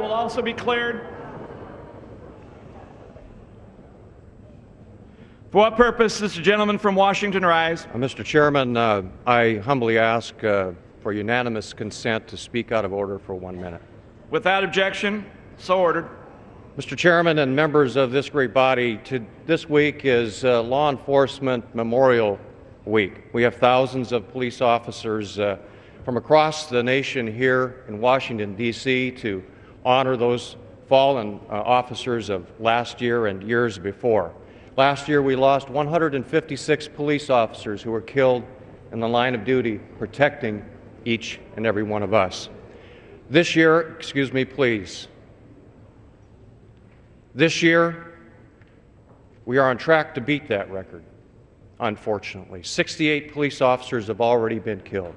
will also be cleared. For what purpose does the gentleman from Washington rise? Mr. Chairman, I humbly ask for unanimous consent to speak out of order for 1 minute. Without objection, so ordered. Mr. Chairman and members of this great body, this week is Law Enforcement Memorial Week. We have thousands of police officers from across the nation here in Washington, D.C. to honor those fallen officers of last year and years before. Last year, we lost 156 police officers who were killed in the line of duty protecting each and every one of us. This year, excuse me, please. This year, we are on track to beat that record, unfortunately. 68 police officers have already been killed.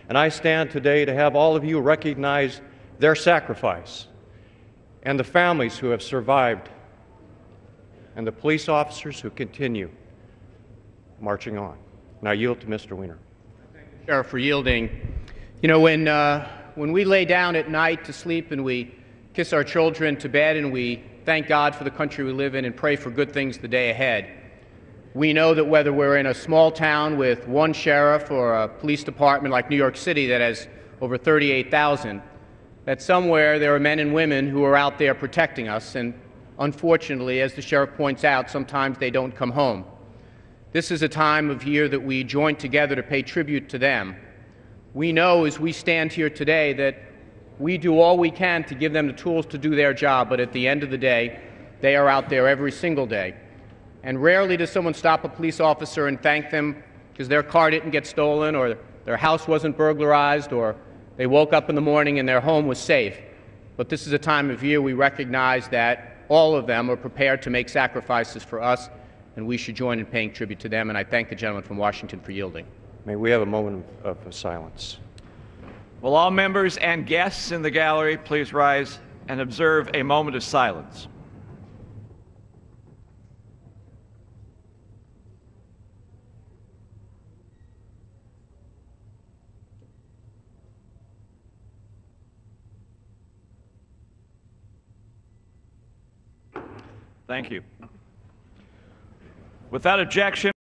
And I stand today to have all of you recognize their sacrifice and the families who have survived and the police officers who continue marching on. And I yield to Mr. Weiner. Thank you, Sheriff, for yielding. You know, when we lay down at night to sleep and we kiss our children to bed and we thank God for the country we live in and pray for good things the day ahead, we know that whether we're in a small town with one sheriff or a police department like New York City that has over 38,000, that somewhere there are men and women who are out there protecting us, and unfortunately, as the sheriff points out, sometimes they don't come home. This is a time of year that we join together to pay tribute to them. We know as we stand here today that we do all we can to give them the tools to do their job, but at the end of the day, they are out there every single day. And rarely does someone stop a police officer and thank them because their car didn't get stolen or their house wasn't burglarized or they woke up in the morning and their home was safe. But this is a time of year we recognize that all of them are prepared to make sacrifices for us, and we should join in paying tribute to them. And I thank the gentleman from Washington for yielding. May we have a moment of silence? Will all members and guests in the gallery please rise and observe a moment of silence? Thank you. Without objection,